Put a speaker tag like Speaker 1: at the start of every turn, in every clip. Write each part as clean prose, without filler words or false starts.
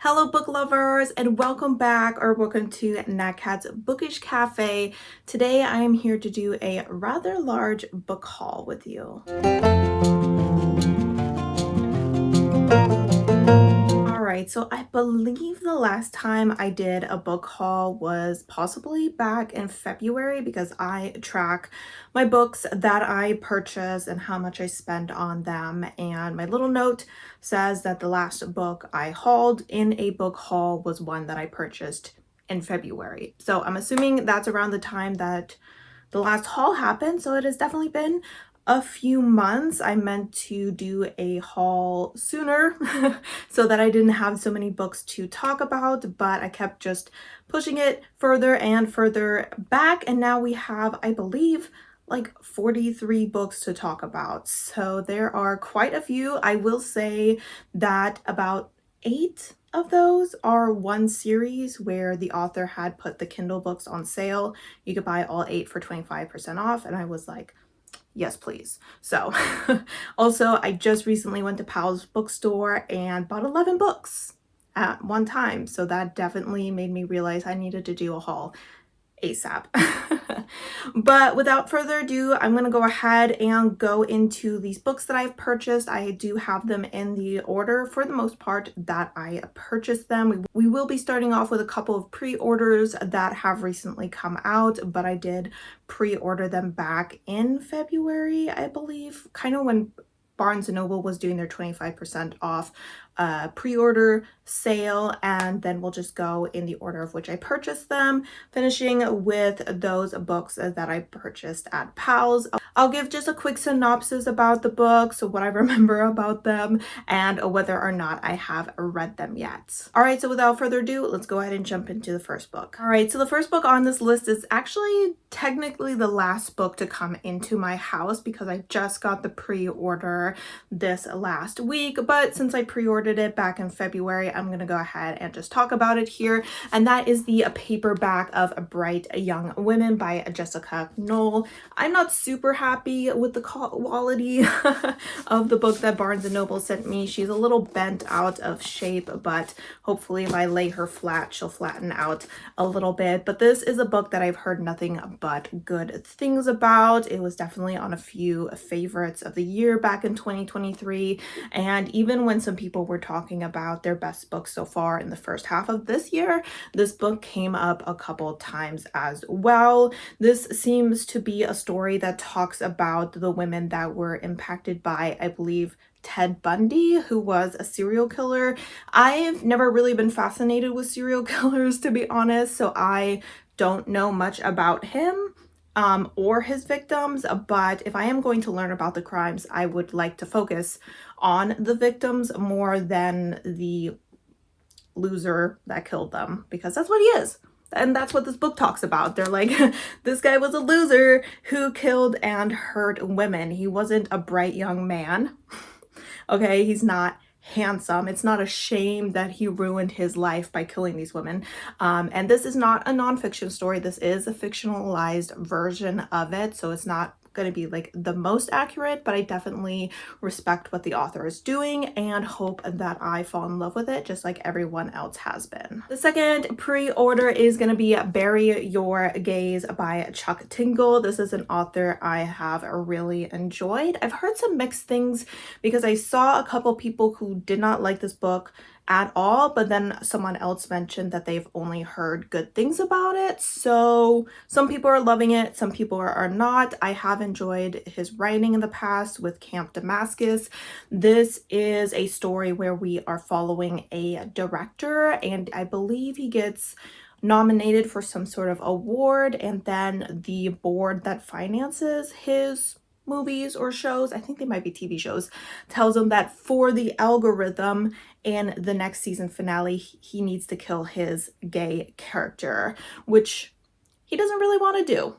Speaker 1: Hello, book lovers, and welcome back or welcome to Nat Cat's Bookish Cafe. Today, I am here to do a rather large book haul with you. All right, so I believe the last time I did a book haul was possibly back in February because I track my books that I purchase and how much I spend on them. And my little note says that the last book I hauled in a book haul was one that I purchased in February. So I'm assuming that's around the time that the last haul happened. So it has definitely been a few months. I meant to do a haul sooner so that I didn't have so many books to talk about, but I kept just pushing it further and further back. And now we have, I believe, like 43 books to talk about. So there are quite a few. I will say that about 8 of those are one series where the author had put the Kindle books on sale. You could buy all 8 for 25% off. And I was like, yes, please. So also, I just recently went to Powell's bookstore and bought 11 books at one time. So that definitely made me realize I needed to do a haul ASAP. But without further ado, I'm going to go ahead and go into these books that I've purchased. I do have them in the order for the most part that I purchased them. We will be starting off with a couple of pre-orders that have recently come out, but I did pre-order them back in February, I believe, kind of when Barnes & Noble was doing their 25% off pre-order sale, and then we'll just go in the order of which I purchased them, finishing with those books that I purchased at Powell's. I'll give just a quick synopsis about the books, what I remember about them, and whether or not I have read them yet. All right, so without further ado, let's go ahead and jump into the first book. All right, so the first book on this list is actually technically the last book to come into my house because I just got the pre-order this last week, but since I pre-ordered it back in February, I'm gonna go ahead and just talk about it here, and that is the paperback of Bright Young Women by Jessica Knoll. I'm not super happy with the quality of the book that Barnes & Noble sent me. She's a little bent out of shape, but hopefully if I lay her flat, she'll flatten out a little bit. But this is a book that I've heard nothing but good things about. It was definitely on a few favorites of the year back in 2023. And even when some people were talking about their best books so far in the first half of this year, this book came up a couple times as well. This seems to be a story that talks about the women that were impacted by, I believe, Ted Bundy, who was a serial killer. I've never really been fascinated with serial killers, to be honest, so I don't know much about him or his victims, but if I am going to learn about the crimes, I would like to focus on the victims more than the loser that killed them, because that's what he is. And that's what this book talks about. They're like, this guy was a loser who killed and hurt women. He wasn't a bright young man. Okay, he's not handsome. It's not a shame that he ruined his life by killing these women. And this is not a nonfiction story. This is a fictionalized version of it. So it's not going to be like the most accurate, but I definitely respect what the author is doing and hope that I fall in love with it just like everyone else has been. The second pre-order is going to be Bury Your Gaze by Chuck Tingle. This is an author I have really enjoyed. I've heard some mixed things because I saw a couple people who did not like this book at all, but then someone else mentioned that they've only heard good things about it. So some people are loving it, some people are not. I have enjoyed his writing in the past with Camp Damascus. This is a story where we are following a director, and I believe he gets nominated for some sort of award, and then the board that finances his movies or shows, I think they might be TV shows, tells him that for the algorithm in the next season finale, he needs to kill his gay character, which he doesn't really want to do.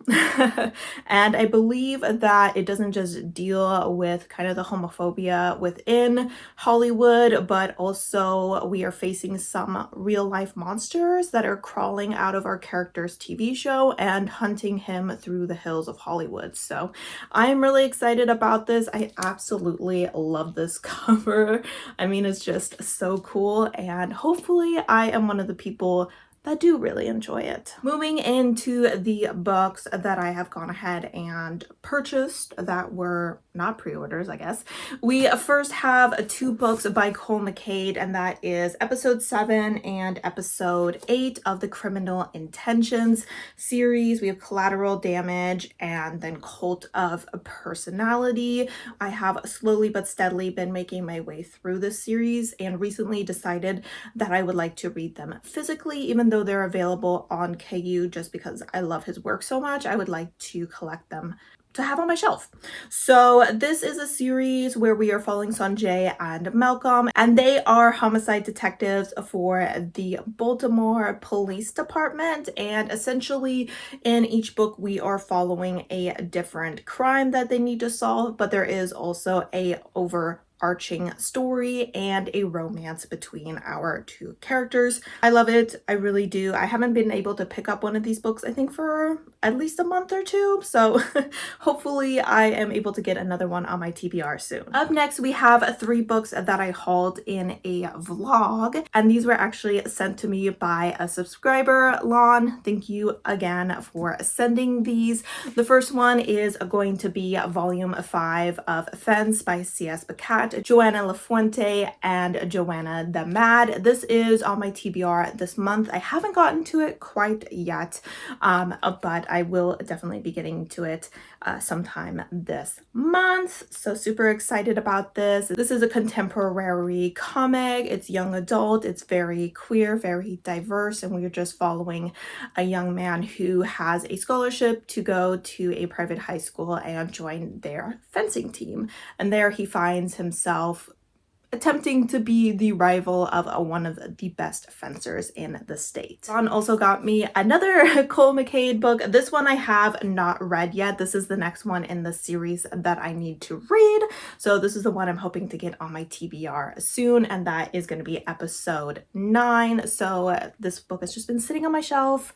Speaker 1: And I believe that it doesn't just deal with kind of the homophobia within Hollywood, but also we are facing some real life monsters that are crawling out of our character's TV show and hunting him through the hills of Hollywood. So I'm really excited about this. I absolutely love this cover. I mean, it's just so cool, and hopefully I am one of the people that do really enjoy it. Moving into the books that I have gone ahead and purchased that were not pre-orders, I guess. We first have two books by Cole McCade, and that is episode 7 and episode 8 of the Criminal Intentions series. We have Collateral Damage and then Cult of Personality. I have slowly but steadily been making my way through this series and recently decided that I would like to read them physically, even though they're available on KU. Just because I love his work so much, I would like to collect them to have on my shelf. So this is a series where we are following Sanjay and Malcolm, and they are homicide detectives for the Baltimore Police Department. And essentially in each book we are following a different crime that they need to solve, but there is also a overarching story and a romance between our two characters. I love it. I really do. I haven't been able to pick up one of these books, I think, for at least a month or two. So hopefully I am able to get another one on my TBR soon. Up next, we have 3 books that I hauled in a vlog, and these were actually sent to me by a subscriber, Lon. Thank you again for sending these. The first one is going to be volume 5 of Fence by C.S. Pacat, Joanna LaFuente, and Joanna the Mad. This is on my TBR this month. I haven't gotten to it quite yet, but I will definitely be getting to it sometime this month. So super excited about this. This is a contemporary comic. It's young adult. It's very queer, very diverse, and we're just following a young man who has a scholarship to go to a private high school and join their fencing team. And there he finds himself attempting to be the rival of one of the best fencers in the state. Ron also got me another Cole McCade book. This one I have not read yet. This is the next one in the series that I need to read. So this is the one I'm hoping to get on my TBR soon, and that is going to be episode 9. So this book has just been sitting on my shelf,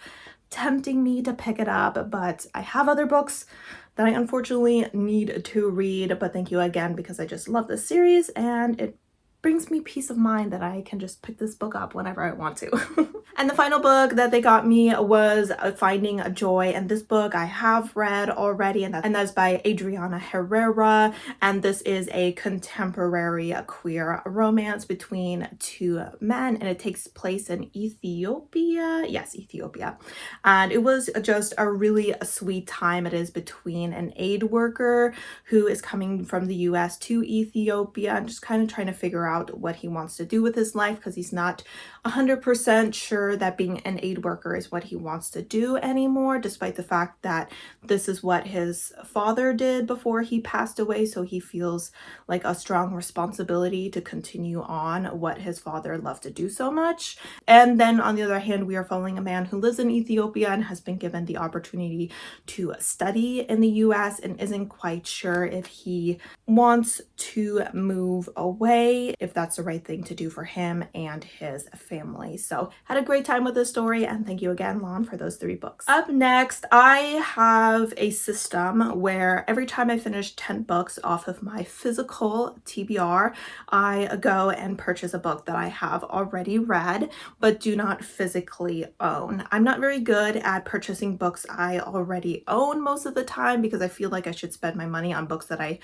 Speaker 1: tempting me to pick it up, but I have other books that I unfortunately need to read. But thank you again, because I just love this series and it brings me peace of mind that I can just pick this book up whenever I want to. And the final book that they got me was Finding Joy, and this book I have read already, and that's by Adriana Herrera, and this is a contemporary queer romance between 2 men, and it takes place in Ethiopia. Yes, Ethiopia. And it was just a really sweet time. It is between an aid worker who is coming from the US to Ethiopia and just kind of trying to figure out what he wants to do with his life, because he's not 100% sure that being an aid worker is what he wants to do anymore, despite the fact that this is what his father did before he passed away. So he feels like a strong responsibility to continue on what his father loved to do so much. And then on the other hand, we are following a man who lives in Ethiopia and has been given the opportunity to study in the US and isn't quite sure if he wants to move away, if that's the right thing to do for him and his family. So had a great time with this story, and thank you again, Lon, for those 3 books. Up next, I have a system where every time I finish 10 books off of my physical TBR, I go and purchase a book that I have already read but do not physically own. I'm not very good at purchasing books I already own most of the time, because I feel like I should spend my money on books that I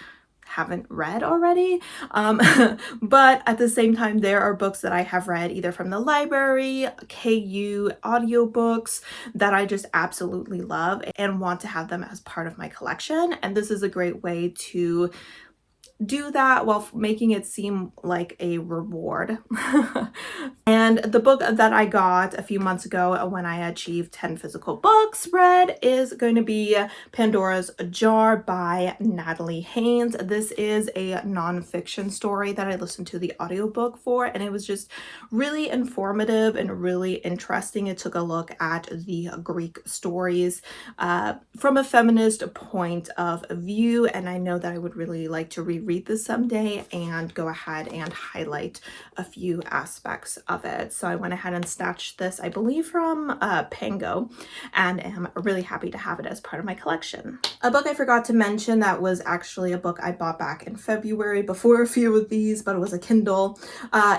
Speaker 1: haven't read already. But at the same time, there are books that I have read either from the library, KU audiobooks, that I just absolutely love and want to have them as part of my collection. And this is a great way to do that while making it seem like a reward. And the book that I got a few months ago when I achieved 10 physical books read is going to be Pandora's Jar by Natalie Haynes. This is a nonfiction story that I listened to the audiobook for, and it was just really informative and really interesting. It took a look at the Greek stories from a feminist point of view, and I know that I would really like to reread this someday and go ahead and highlight a few aspects of it. So I went ahead and snatched this, I believe from Pango, and am really happy to have it as part of my collection. A book I forgot to mention that was actually a book I bought back in February before a few of these, but it was a Kindle,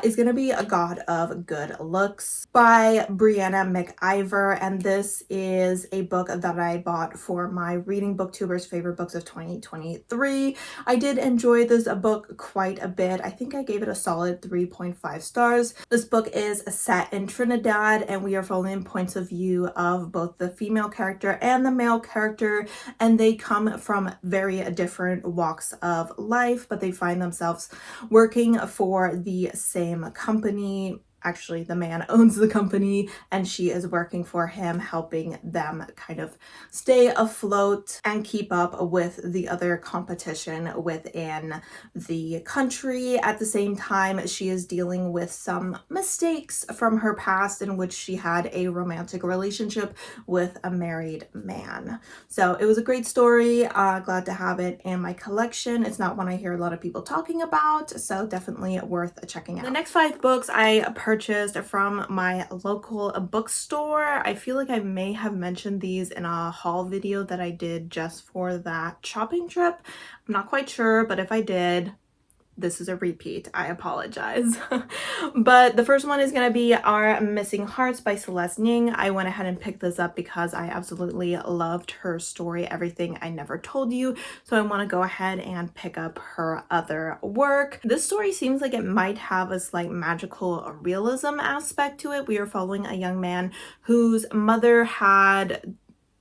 Speaker 1: is going to be A God of Good Looks by Brianna McIver, and this is a book that I bought for my Reading Booktuber's Favorite Books of 2023. I did enjoy this book quite a bit. I think I gave it a solid 3.5 stars. This book is set in Trinidad, and we are following points of view of both the female character and the male character, and they come from very different walks of life, but they find themselves working for the same company. Actually, the man owns the company and she is working for him, helping them kind of stay afloat and keep up with the other competition within the country. At the same time, she is dealing with some mistakes from her past in which she had a romantic relationship with a married man. So it was a great story. Glad to have it in my collection. It's not one I hear a lot of people talking about, so definitely worth checking out. The next 5 books I purchased from my local bookstore. I feel like I may have mentioned these in a haul video that I did just for that shopping trip. I'm not quite sure, but if I did, this is a repeat. I apologize. But the first one is going to be Our Missing Hearts by Celeste Ning. I went ahead and picked this up because I absolutely loved her story, Everything I Never Told You. So I want to go ahead and pick up her other work. This story seems like it might have a slight magical realism aspect to it. We are following a young man whose mother had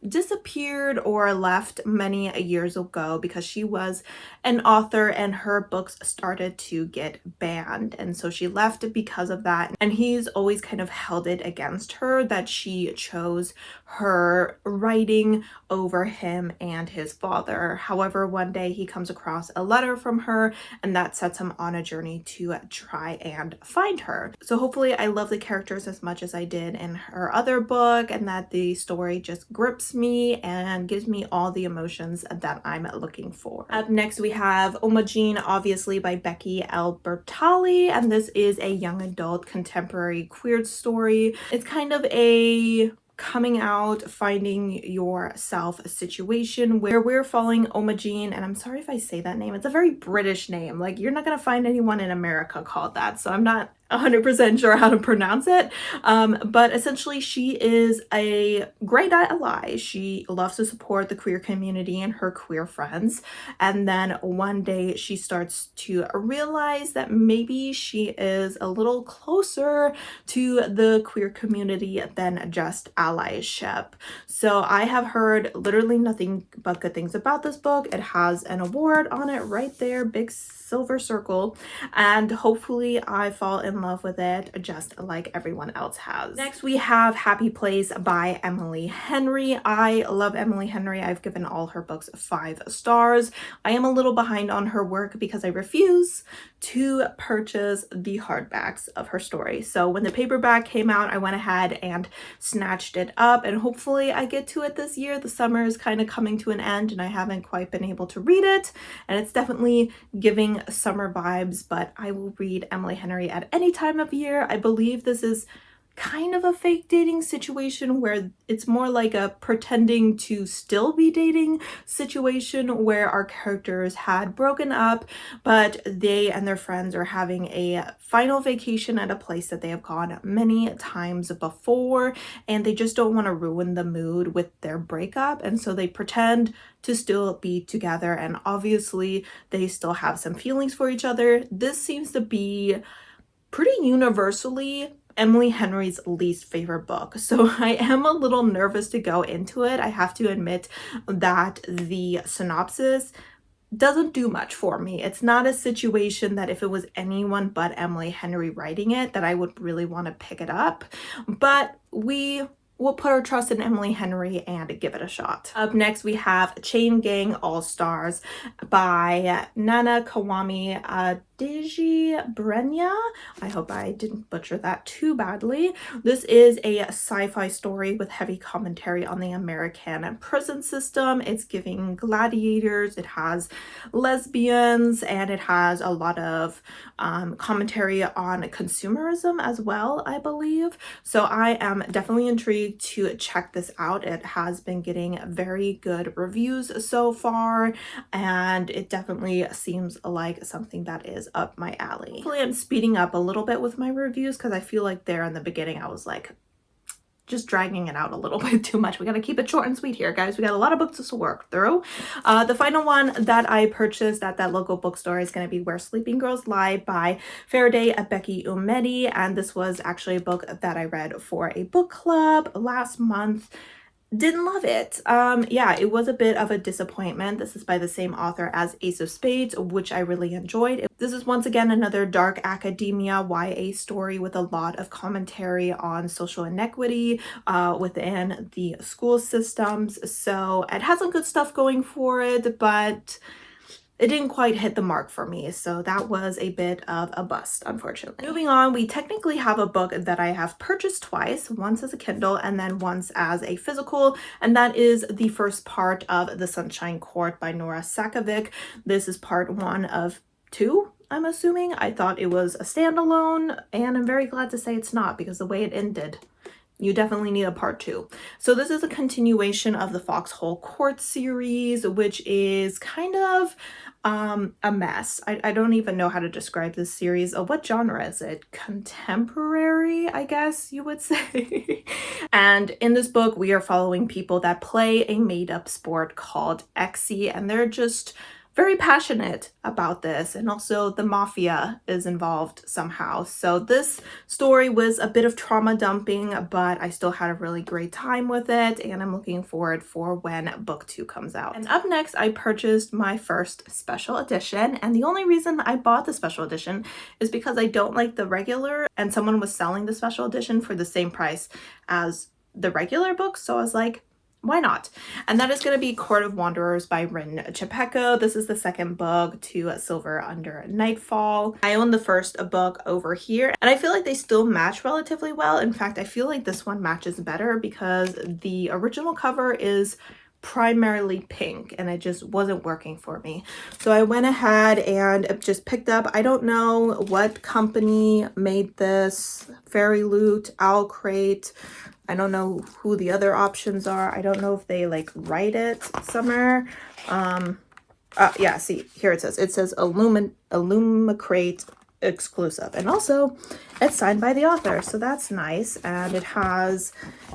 Speaker 1: disappeared or left many years ago because she was an author and her books started to get banned, and so she left because of that, and he's always kind of held it against her that she chose her writing over him and his father. However, one day he comes across a letter from her and that sets him on a journey to try and find her. So hopefully I love the characters as much as I did in her other book, and that the story just grips me and gives me all the emotions that I'm looking for. Up next we have Imogene, obviously by Becky L. Bertali, and this is a young adult contemporary queer story. It's kind of a coming out, finding yourself situation where we're following Imogene, and I'm sorry if I say that name, it's a very British name. Like, you're not gonna find anyone in America called that, so I'm not 100% sure how to pronounce it, but essentially she is a great ally. She loves to support the queer community and her queer friends, and then one day she starts to realize that maybe she is a little closer to the queer community than just allyship. So I have heard literally nothing but good things about this book. It has an award on it right there, big silver circle, and hopefully I fall in love with it just like everyone else has. Next we have Happy Place by Emily Henry. I love Emily Henry. I've given all her books 5 stars. I am a little behind on her work because I refuse to purchase the hardbacks of her story. So when the paperback came out, I went ahead and snatched it up, and hopefully I get to it this year. The summer is kind of coming to an end and I haven't quite been able to read it, and it's definitely giving summer vibes, but I will read Emily Henry at any time of year. I believe this is kind of a fake dating situation where it's more like a pretending to still be dating situation where our characters had broken up, but they and their friends are having a final vacation at a place that they have gone many times before, and they just don't want to ruin the mood with their breakup, and so they pretend to still be together, and obviously they still have some feelings for each other. This seems to be pretty universally Emily Henry's least favorite book, so I am a little nervous to go into it. I have to admit that the synopsis doesn't do much for me. It's not a situation that if it was anyone but Emily Henry writing it that I would really want to pick it up, but we will put our trust in Emily Henry and give it a shot. Up next, we have Chain Gang All-Stars by Nana Kawami Deji Brenya. I hope I didn't butcher that too badly. This is a sci-fi story with heavy commentary on the American prison system. It's giving gladiators, it has lesbians, and it has a lot of commentary on consumerism as well, I believe. So I am definitely intrigued to check this out. It has been getting very good reviews so far, and it definitely seems like something that is up my alley. Hopefully I'm speeding up a little bit with my reviews, because I feel like there in the beginning I was like just dragging it out a little bit too much. We gotta keep it short and sweet here, guys. We got a lot of books to work through. The final one that I purchased at that local bookstore is going to be Where Sleeping Girls Lie by Faraday Becky Umedi, and this was actually a book that I read for a book club last month. Didn't love it. Yeah, it was a bit of a disappointment. This is by the same author as Ace of Spades, which I really enjoyed. This is once again another dark academia YA story with a lot of commentary on social inequity within the school systems. So it has some good stuff going for it, but it didn't quite hit the mark for me, so that was a bit of a bust, unfortunately. Moving on, we technically have a book that I have purchased twice, once as a Kindle and then once as a physical, and that is the first part of The Sunshine Court by Nora Sakovic. This is part 1 of 2, I'm assuming. I thought it was a standalone, and I'm very glad to say it's not, because the way it ended, you definitely need a part 2. So this is a continuation of the Foxhole Court series, which is kind of a mess. I don't even know how to describe this series. What genre is it? Contemporary, I guess you would say. And in this book, we are following people that play a made-up sport called Exy, and they're just very passionate about this, and also the mafia is involved somehow. So this story was a bit of trauma dumping, but I still had a really great time with it, and I'm looking forward for when book 2 comes out. And up next, I purchased my first special edition, and the only reason I bought the special edition is because I don't like the regular, and someone was selling the special edition for the same price as the regular book, so I was like, why not? And that is going to be Court of Wanderers by Rin Chapeko. This is the second book to Silver Under Nightfall. I own the first book over here, and I feel like they still match relatively well. In fact, I feel like this one matches better because the original cover is primarily pink and it just wasn't working for me. So I went ahead and just picked up, I don't know what company made this, Fairy Loot, Owl Crate. I don't know who the other options are. I don't know if they like write it somewhere. Yeah, see, here it says Illumicrate exclusive, and also it's signed by the author, so that's nice. And it has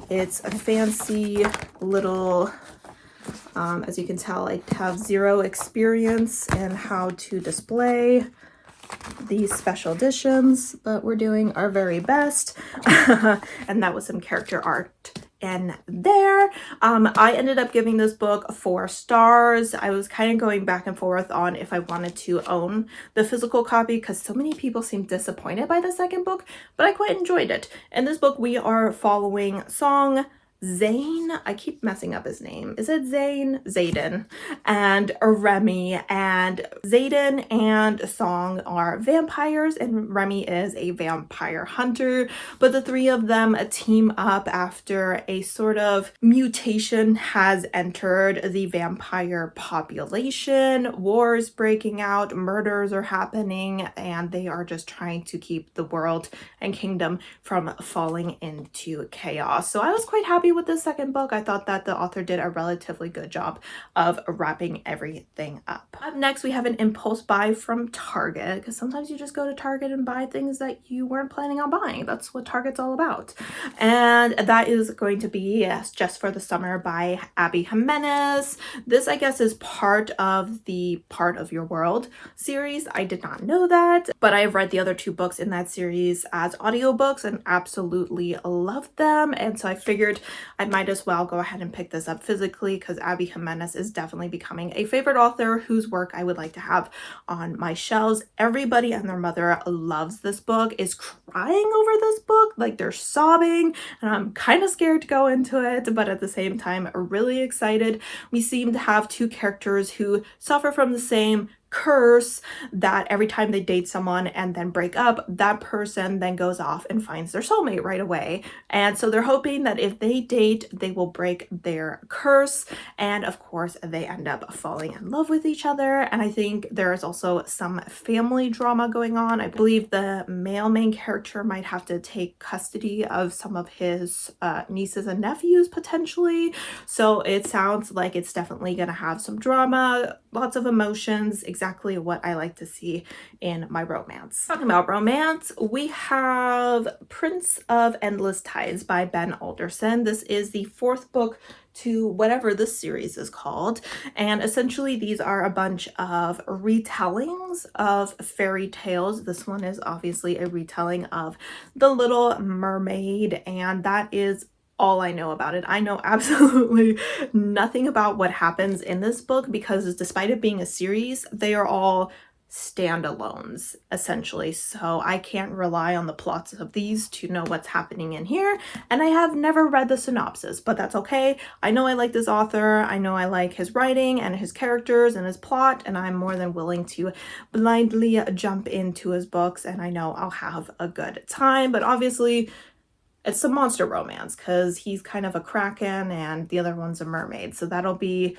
Speaker 1: its fancy little as you can tell, I have zero experience in how to display these special editions, but we're doing our very best. And that was some character art in there. I ended up giving this book 4 stars. I was kind of going back and forth on if I wanted to own the physical copy because so many people seemed disappointed by the second book, but I quite enjoyed it. In this book, we are following Song, Zane, I keep messing up his name. Is it Zane? Zayden and Remy. And Zayden and Song are vampires and Remy is a vampire hunter. But the 3 of them team up after a sort of mutation has entered the vampire population. Wars breaking out, murders are happening, and they are just trying to keep the world and kingdom from falling into chaos. So I was quite happy with the second book. I thought that the author did a relatively good job of wrapping everything up. Up next, we have an impulse buy from Target, because sometimes you just go to Target and buy things that you weren't planning on buying. That's what Target's all about. And that is going to be Just for the Summer by Abby Jimenez. This, I guess, is part of the Part of Your World series. I did not know that, but I have read the other 2 books in that series as audiobooks and absolutely loved them. And so I figured I might as well go ahead and pick this up physically because Abby Jimenez is definitely becoming a favorite author whose work I would like to have on my shelves. Everybody and their mother loves this book, is crying over this book, like they're sobbing, and I'm kind of scared to go into it, but at the same time really excited. We seem to have two characters who suffer from the same curse, that every time they date someone and then break up, that person then goes off and finds their soulmate right away. And so they're hoping that if they date, they will break their curse. And of course, they end up falling in love with each other. And I think there is also some family drama going on. I believe the male main character might have to take custody of some of his nieces and nephews potentially. So it sounds like it's definitely going to have some drama, lots of emotions, exactly what I like to see in my romance. Talking about romance, we have Prince of Endless Tides by Ben Alderson. This is the fourth book to whatever this series is called, and essentially these are a bunch of retellings of fairy tales. This one is obviously a retelling of The Little Mermaid, and that is all I know about it. I know absolutely nothing about what happens in this book because despite it being a series, they are all standalones essentially. So I can't rely on the plots of these to know what's happening in here. And I have never read the synopsis, but that's okay. I know I like this author. I know I like his writing and his characters and his plot, and I'm more than willing to blindly jump into his books, and I know I'll have a good time. But obviously it's a monster romance because he's kind of a kraken and the other one's a mermaid. So that'll be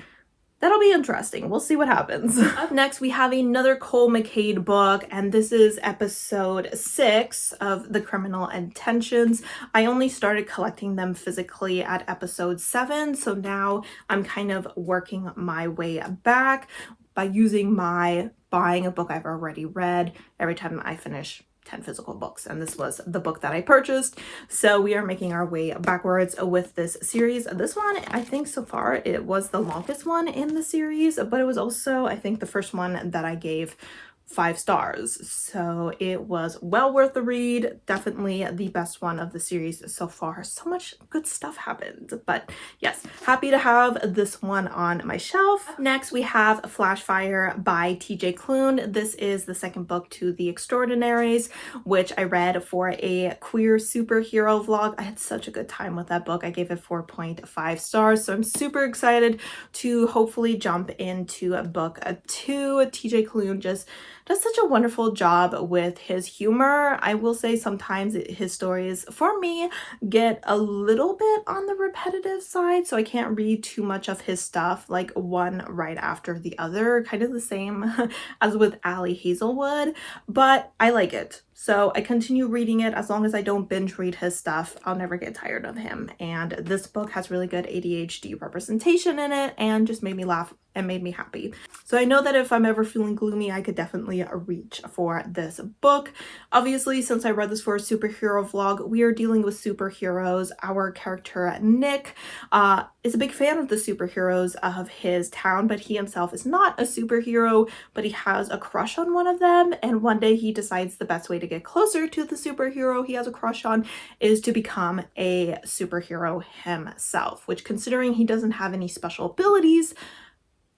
Speaker 1: interesting. We'll see what happens. Up next, we have another Cole McCade book, and this is episode 6 of The Criminal Intentions. I only started collecting them physically at episode 7, so now I'm kind of working my way back by using my buying a book I've already read every time I finish 10 physical books, and this was the book that I purchased. So we are making our way backwards with this series. This one, I think so far it was the longest one in the series, but it was also, I think, the first one that I gave 5 stars. So it was well worth the read. Definitely the best one of the series so far. So much good stuff happened. But yes, happy to have this one on my shelf. Up next, we have Flashfire by TJ Klune. This is the second book to The Extraordinaries, which I read for a queer superhero vlog. I had such a good time with that book. I gave it 4.5 stars. So I'm super excited to hopefully jump into book 2. TJ Klune just does such a wonderful job with his humor. I will say sometimes his stories, for me, get a little bit on the repetitive side, so I can't read too much of his stuff, like one right after the other, kind of the same as with Ali Hazelwood, but I like it. So I continue reading it. As long as I don't binge read his stuff, I'll never get tired of him. And this book has really good ADHD representation in it and just made me laugh and made me happy. So I know that if I'm ever feeling gloomy, I could definitely reach for this book. Obviously, since I read this for a superhero vlog, we are dealing with superheroes. Our character, Nick, is a big fan of the superheroes of his town, but he himself is not a superhero, but he has a crush on one of them. And one day he decides the best way to get closer to the superhero he has a crush on is to become a superhero himself, which, considering he doesn't have any special abilities,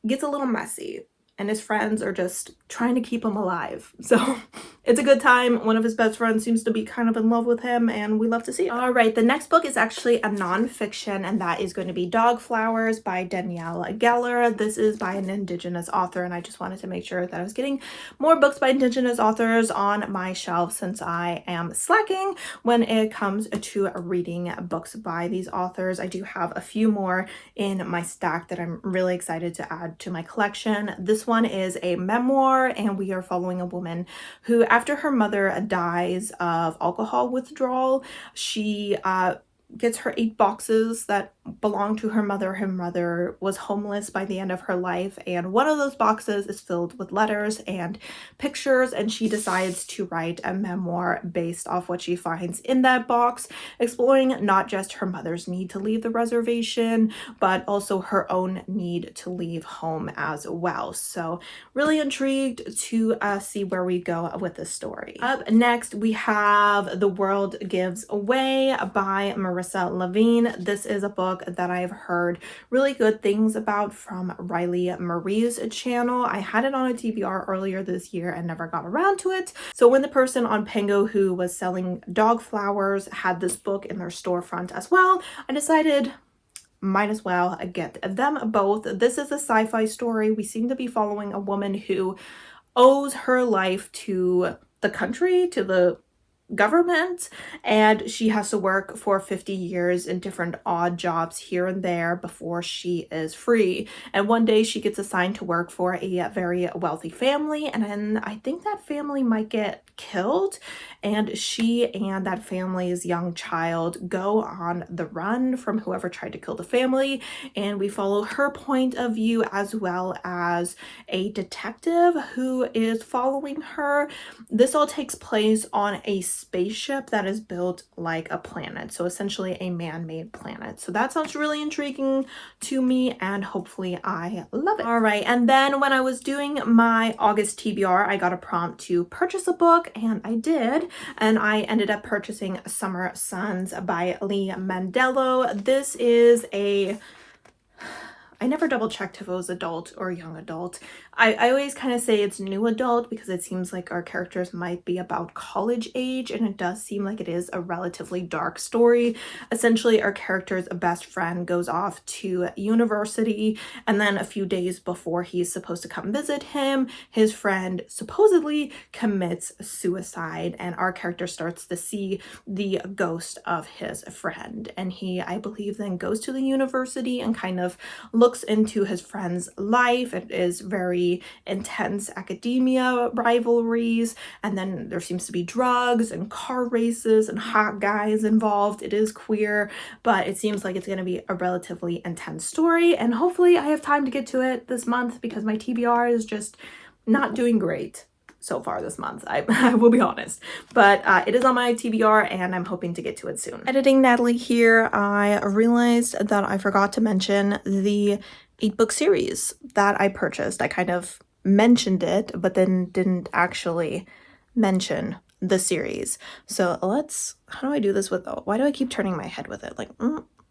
Speaker 1: gets a little messy, and his friends are just trying to keep him alive. So it's a good time. One of his best friends seems to be kind of in love with him, and we love to see it. All right, the next book is actually a nonfiction, and that is going to be Dog Flowers by Danielle Geller. This is by an Indigenous author, and I just wanted to make sure that I was getting more books by Indigenous authors on my shelf since I am slacking when it comes to reading books by these authors. I do have a few more in my stack that I'm really excited to add to my collection. This one is a memoir, and we are following a woman who, after her mother dies of alcohol withdrawal, she gets her 8 boxes that belong to her mother. Her mother was homeless by the end of her life, and one of those boxes is filled with letters and pictures, and she decides to write a memoir based off what she finds in that box, exploring not just her mother's need to leave the reservation, but also her own need to leave home as well. So really intrigued to see where we go with this story. Up next, we have The World Gives Away by Maria Marissa Levine. This is a book that I've heard really good things about from Riley Marie's channel. I had it on a TBR earlier this year and never got around to it. So when the person on Pango who was selling dog flowers had this book in their storefront as well, I decided might as well get them both. This is a sci-fi story. We seem to be following a woman who owes her life to the country, to the government, and she has to work for 50 years in different odd jobs here and there before she is free. And one day she gets assigned to work for a very wealthy family, and then I think that family might get killed, and she and that family's young child go on the run from whoever tried to kill the family, and we follow her point of view as well as a detective who is following her. This all takes place on a spaceship that is built like a planet, so essentially a man-made planet. So that sounds really intriguing to me, and hopefully I love it. All right, and then when I was doing my August TBR, I got a prompt to purchase a book, and I did, and I ended up purchasing Summer Suns by Lee Mandello. This is I never double checked if it was adult or young adult. I always kind of say it's new adult because it seems like our characters might be about college age, and it does seem like it is a relatively dark story. Essentially, our character's best friend goes off to university, and then a few days before he's supposed to come visit him, his friend supposedly commits suicide, and our character starts to see the ghost of his friend. And he, I believe, then goes to the university and kind of looks into his friend's life. It is very intense academia rivalries, and then there seems to be drugs and car races and hot guys involved. It is queer, but it seems like it's going to be a relatively intense story, and hopefully I have time to get to it this month because my TBR is just not doing great so far this month. I will be honest, but it is on my TBR and I'm hoping to get to it soon. Editing Natalie here, I realized that I forgot to mention the 8-book series that I purchased. I kind of mentioned it, but then didn't actually mention the series. So how do I do this why do I keep turning my head with it? Like,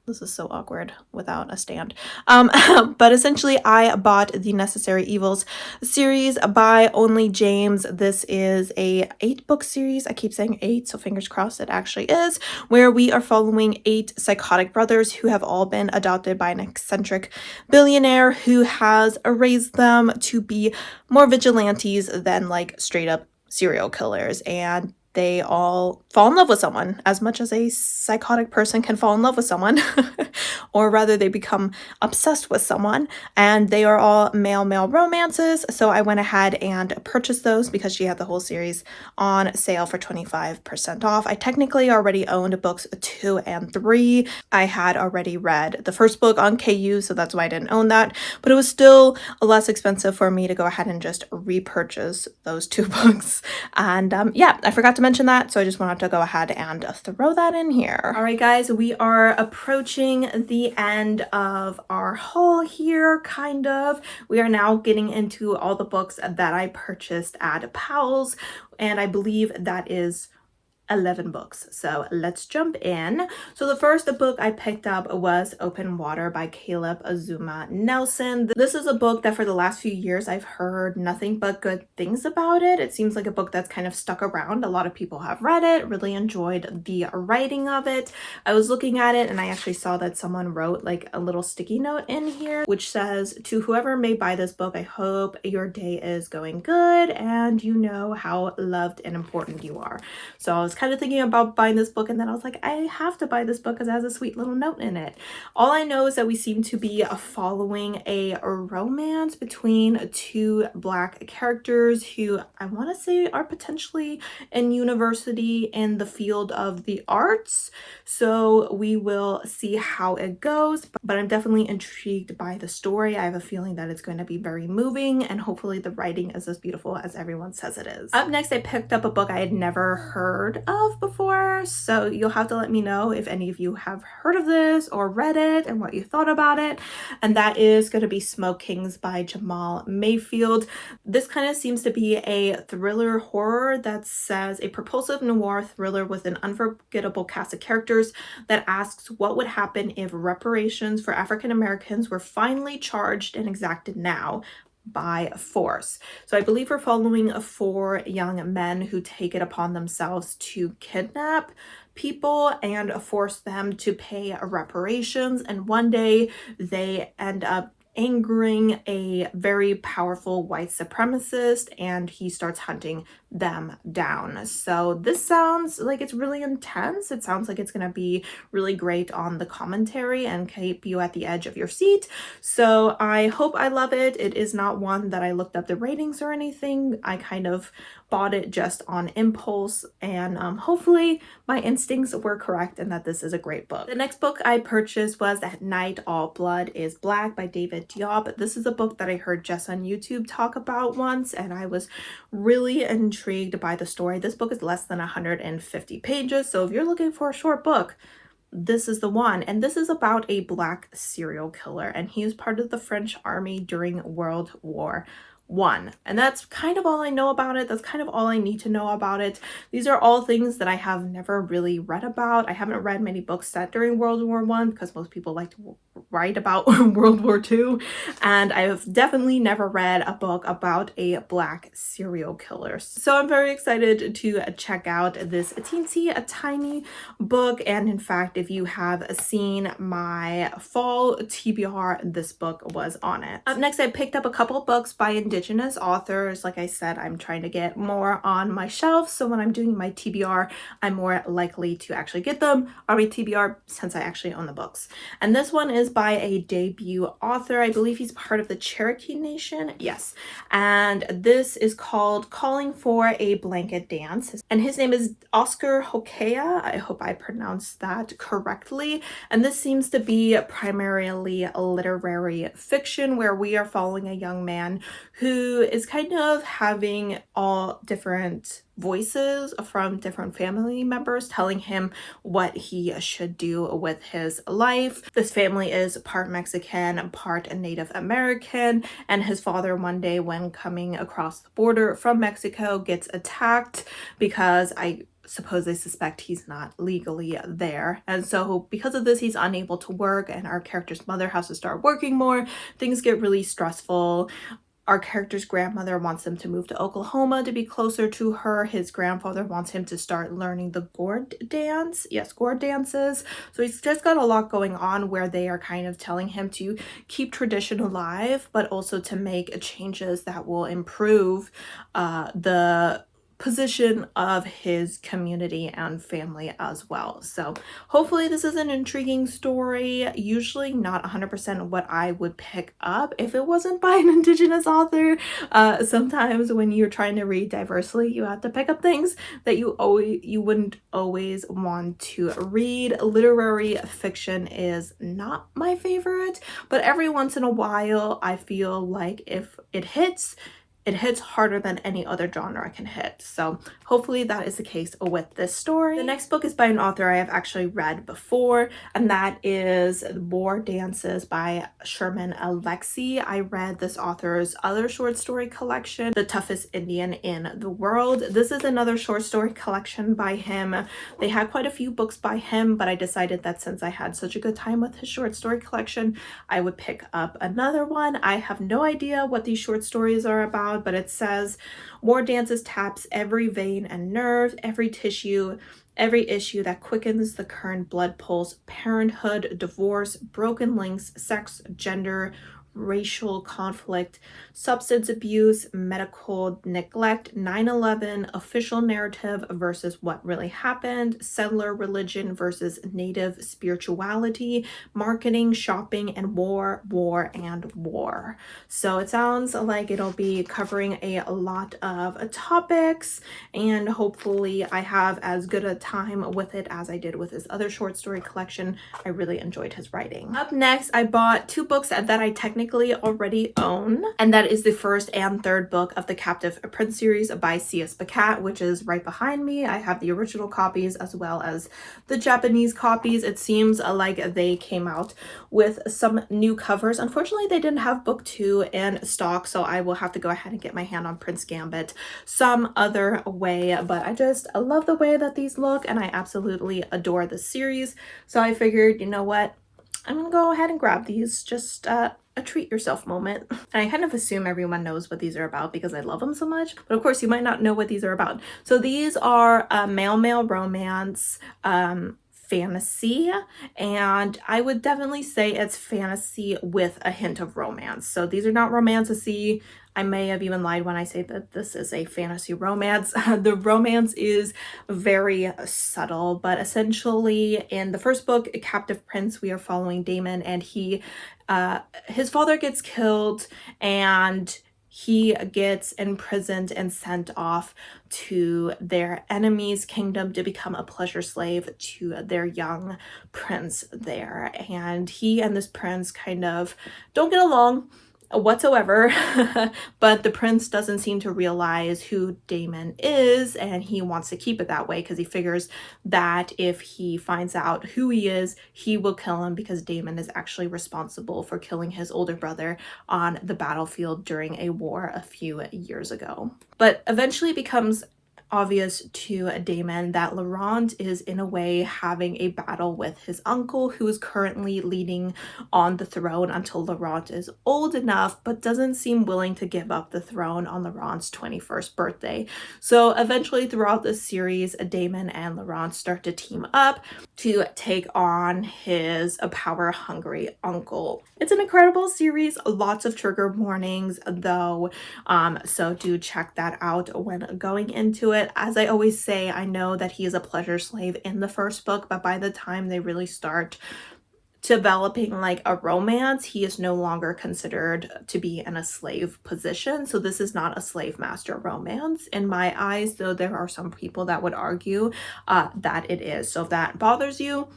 Speaker 1: this is so awkward without a stand. But essentially I bought the Necessary Evils series by Only James. This is a 8-book series. I keep saying 8, so fingers crossed it actually is, where we are following 8 psychotic brothers who have all been adopted by an eccentric billionaire who has raised them to be more vigilantes than like straight up serial killers, and they all fall in love with someone, as much as a psychotic person can fall in love with someone, or rather they become obsessed with someone, and they are all male-male romances. So I went ahead and purchased those because she had the whole series on sale for 25% off. I technically already owned books 2 and 3. I had already read the first book on KU, so that's why I didn't own that, but it was still less expensive for me to go ahead and just repurchase those 2 books. And yeah, I forgot to mention that, so I just wanted to go ahead and throw that in here. All right, guys, we are approaching the end of our haul here, kind of. We are now getting into all the books that I purchased at Powell's, and I believe that is 11 books. So let's jump in. So the first book I picked up was Open Water by Caleb Azuma Nelson. This is a book that for the last few years I've heard nothing but good things about it. It seems like a book that's kind of stuck around. A lot of people have read it, really enjoyed the writing of it. I was looking at it and I actually saw that someone wrote like a little sticky note in here which says, "To whoever may buy this book, I hope your day is going good and you know how loved and important you are." So I was kind of thinking about buying this book, and then I was like, I have to buy this book because it has a sweet little note in it. All I know is that we seem to be following a romance between 2 Black characters who I want to say are potentially in university in the field of the arts. So we will see how it goes, but I'm definitely intrigued by the story. I have a feeling that it's going to be very moving, and hopefully the writing is as beautiful as everyone says it is. Up next, I picked up a book I had never heard of before, so you'll have to let me know if any of you have heard of this or read it and what you thought about it. And that is going to be Smoke Kings by Jamal Mayfield. This kind of seems to be a thriller horror that says a propulsive noir thriller with an unforgettable cast of characters that asks what would happen if reparations for African Americans were finally charged and exacted now by force. So I believe we're following 4 young men who take it upon themselves to kidnap people and force them to pay reparations, and one day they end up angering a very powerful white supremacist and he starts hunting them down. So this sounds like it's really intense. It sounds like it's going to be really great on the commentary and keep you at the edge of your seat. So I hope I love it. It is not one that I looked up the ratings or anything. I kind of bought it just on impulse, and hopefully my instincts were correct and that this is a great book. The next book I purchased was At Night All Blood is Black by David Diop. This is a book that I heard Jess on YouTube talk about once, and I was really intrigued by the story. This book is less than 150 pages, so if you're looking for a short book, this is the one. And this is about a Black serial killer, and he is part of the French army during World War I. And that's kind of all I know about it. That's kind of all I need to know about it. These are all things that I have never really read about. I haven't read many books set during World War I because most people like to write about World War II. And I've definitely never read a book about a Black serial killer. So I'm very excited to check out this tiny book. And in fact, if you have seen my fall TBR, this book was on it. Up next, I picked up a couple books by Indigenous authors. Like I said, I'm trying to get more on my shelf, so when I'm doing my TBR, I'm more likely to actually get them on my TBR since I actually own the books. And this one is by a debut author. I believe he's part of the Cherokee Nation. Yes. And this is called Calling for a Blanket Dance. And his name is Oscar Hokea. I hope I pronounced that correctly. And this seems to be primarily a literary fiction where we are following a young man who is kind of having all different voices from different family members telling him what he should do with his life. This family is part Mexican, part Native American, and his father one day when coming across the border from Mexico gets attacked because I suppose they suspect he's not legally there. And so because of this, he's unable to work, and our character's mother has to start working more. Things get really stressful. Our character's grandmother wants him to move to Oklahoma to be closer to her. His grandfather wants him to start learning the gourd dance. Yes, gourd dances. So he's just got a lot going on where they are kind of telling him to keep tradition alive, but also to make changes that will improve the position of his community and family as well. So hopefully this is an intriguing story. Usually not 100% what I would pick up if it wasn't by an Indigenous author. Sometimes when you're trying to read diversely, you have to pick up things that you wouldn't always want to read. Literary fiction is not my favorite, but every once in a while I feel like if it hits harder than any other genre can hit. So hopefully that is the case with this story. The next book is by an author I have actually read before, and that is War Dances by Sherman Alexie. I read this author's other short story collection, The Toughest Indian in the World. This is another short story collection by him. They had quite a few books by him, but I decided that since I had such a good time with his short story collection, I would pick up another one. I have no idea what these short stories are about, but it says War Dances taps every vein and nerve, every tissue, every issue that quickens the current blood pulse: parenthood, divorce, broken links, sex, gender, racial conflict, substance abuse, medical neglect, 9/11, official narrative versus what really happened, settler religion versus native spirituality, marketing, shopping, and war, and war. So it sounds like it'll be covering a lot of topics, and hopefully I have as good a time with it as I did with his other short story collection. I really enjoyed his writing. Up next, I bought 2 books that I technically technically already own, and that is the first and third book of the Captive Prince series by C.S. Pacat, which is right behind me. I have the original copies as well as the Japanese copies. It seems like they came out with some new covers. Unfortunately, they didn't have book 2 in stock, so I will have to go ahead and get my hand on Prince Gambit some other way, but I love the way that these look, and I absolutely adore the series. So I figured, you know what, I'm gonna go ahead and grab these, just a treat yourself moment. And I kind of assume everyone knows what these are about because I love them so much, but of course you might not know what these are about. So these are male romance, fantasy, and I would definitely say it's fantasy with a hint of romance. So these are not romantasy. I may have even lied when I say that this is a fantasy romance. The romance is very subtle, but essentially in the first book, A Captive Prince, we are following Damon, and his father gets killed and he gets imprisoned and sent off to their enemy's kingdom to become a pleasure slave to their young prince there. And he and this prince kind of don't get along whatsoever, but the prince doesn't seem to realize who Damon is, and he wants to keep it that way because he figures that if he finds out who he is, he will kill him, because Damon is actually responsible for killing his older brother on the battlefield during a war a few years ago. But eventually it becomes obvious to Damon that Laurent is in a way having a battle with his uncle, who is currently leading on the throne until Laurent is old enough, but doesn't seem willing to give up the throne on Laurent's 21st birthday. So eventually throughout this series, Damon and Laurent start to team up to take on his power-hungry uncle. It's an incredible series, lots of trigger warnings though, so do check that out when going into it. As I always say, I know that he is a pleasure slave in the first book, but by the time they really start developing like a romance, he is no longer considered to be in a slave position. So this is not a slave master romance in my eyes, though there are some people that would argue that it is. So if that bothers you,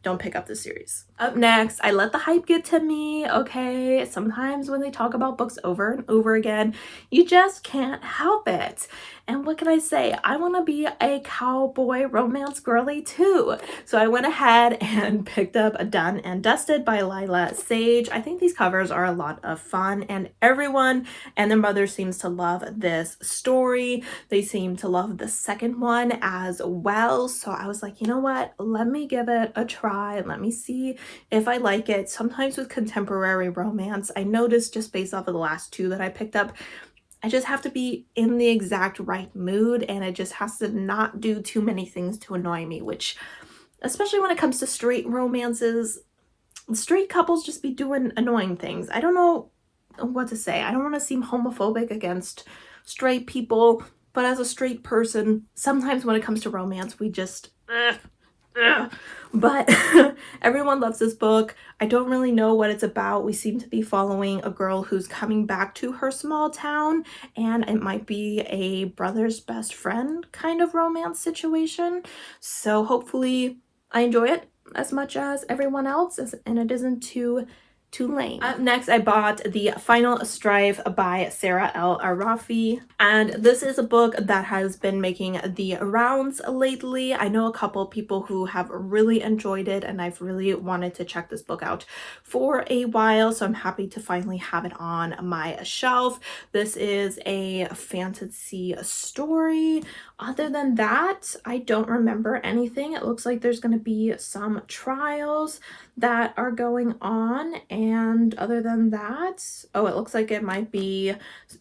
Speaker 1: don't pick up the series. Up next, I let the hype get to me, okay? Sometimes when they talk about books over and over again, you just can't help it. And what can I say? I want to be a cowboy romance girly too. So I went ahead and picked up Done and Dusted by Lila Sage. I think these covers are a lot of fun, and everyone and their mother seems to love this story. They seem to love the second one as well. So I was like, you know what? Let me give it a try. Let me see if I like it. Sometimes with contemporary romance, I noticed just based off of the last two that I picked up, I just have to be in the exact right mood, and it just has to not do too many things to annoy me, which, especially when it comes to straight romances, straight couples just be doing annoying things. I don't know what to say. I don't want to seem homophobic against straight people, but as a straight person, sometimes when it comes to romance, we just but everyone loves this book. I don't really know what it's about. We seem to be following a girl who's coming back to her small town, and it might be a brother's best friend kind of romance situation. So hopefully I enjoy it as much as everyone else, and it isn't too lame. Up next, I bought The Final Strife by Sarah L. Arafi, and this is a book that has been making the rounds lately. I know a couple people who have really enjoyed it, and I've really wanted to check this book out for a while, so I'm happy to finally have it on my shelf. This is a fantasy story. Other than that, I don't remember anything. It looks like there's going to be some trials that are going on, and other than that, oh, it looks like it might be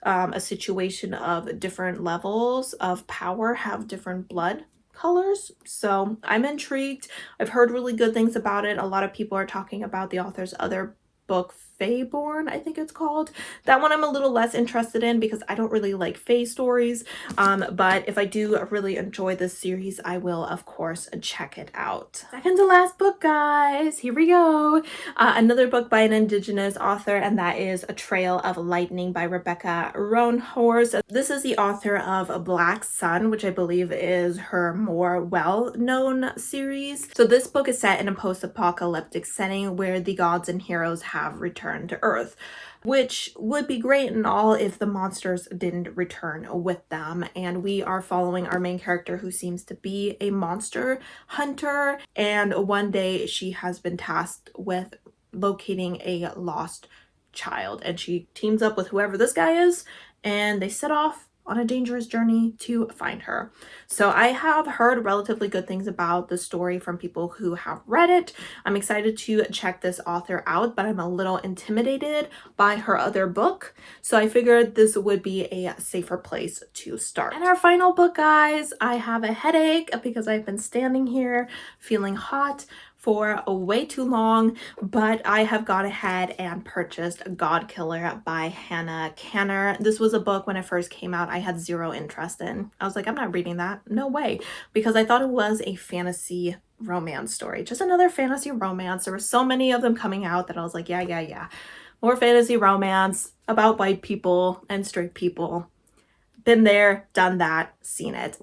Speaker 1: a situation of different levels of power have different blood colors. So I'm intrigued. I've heard really good things about it. A lot of people are talking about the author's other book, Faeborn, I think it's called. That one I'm a little less interested in because I don't really like fae stories, but if I do really enjoy this series, I will of course check it out. Second to last book, guys, here we go. Another book by an indigenous author, and that is A Trail of Lightning by Rebecca Roanhorse. This is the author of Black Sun, which I believe is her more well-known series. So this book is set in a post-apocalyptic setting where the gods and heroes have have returned to Earth, which would be great and all if the monsters didn't return with them. And we are following our main character, who seems to be a monster hunter, and one day she has been tasked with locating a lost child, and she teams up with whoever this guy is, and they set off on a dangerous journey to find her. So I have heard relatively good things about the story from people who have read it. I'm excited to check this author out, but I'm a little intimidated by her other book. So I figured this would be a safer place to start. And our final book, guys, I have a headache because I've been standing here feeling hot for way too long, but I have gone ahead and purchased God Killer by Hannah Canner. This was a book when it first came out I had zero interest in. I was like, I'm not reading that, no way, because I thought it was a fantasy romance story, just another fantasy romance. There were so many of them coming out that I was like, yeah, more fantasy romance about white people and straight people. Been there, done that, seen it.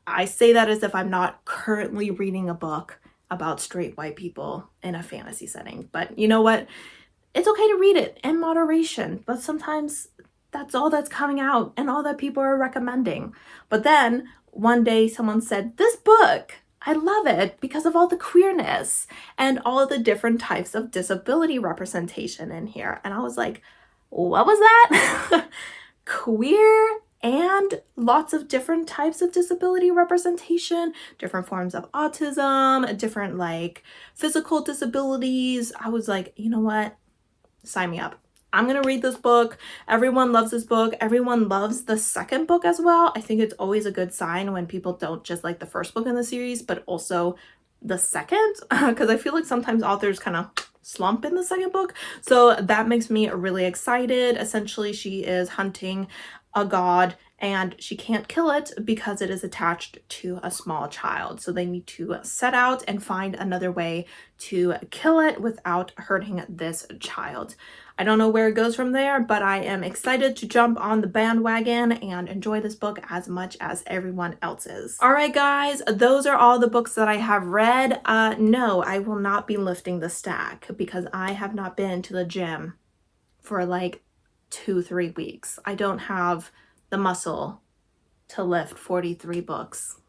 Speaker 1: I say that as if I'm not currently reading a book about straight white people in a fantasy setting. But you know what? It's okay to read it in moderation, but sometimes that's all that's coming out and all that people are recommending. But then one day someone said, this book, I love it because of all the queerness and all of the different types of disability representation in here. And I was like, what was that? Queer and lots of different types of disability representation, different forms of autism, different like physical disabilities. I was like, you know what? Sign me up. I'm gonna read this book. Everyone loves this book. Everyone loves the second book as well. I think it's always a good sign when people don't just like the first book in the series, but also the second, because I feel like sometimes authors kind of slump in the second book. So that makes me really excited. Essentially, she is hunting a god and she can't kill it because it is attached to a small child. So they need to set out and find another way to kill it without hurting this child. I don't know where it goes from there, but I am excited to jump on the bandwagon and enjoy this book as much as everyone else is. All right, guys, those are all the books that I have read. No, I will not be lifting the stack because I have not been to the gym for like 2-3 weeks. I don't have the muscle to lift 43 books.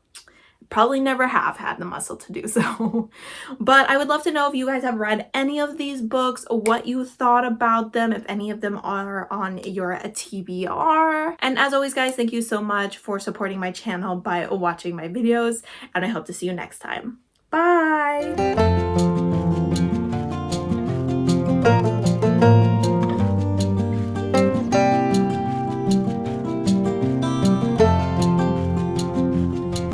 Speaker 1: Probably never have had the muscle to do so. But I would love to know if you guys have read any of these books, what you thought about them, if any of them are on your TBR. And as always, guys, thank you so much for supporting my channel by watching my videos, and I hope to see you next time. Bye!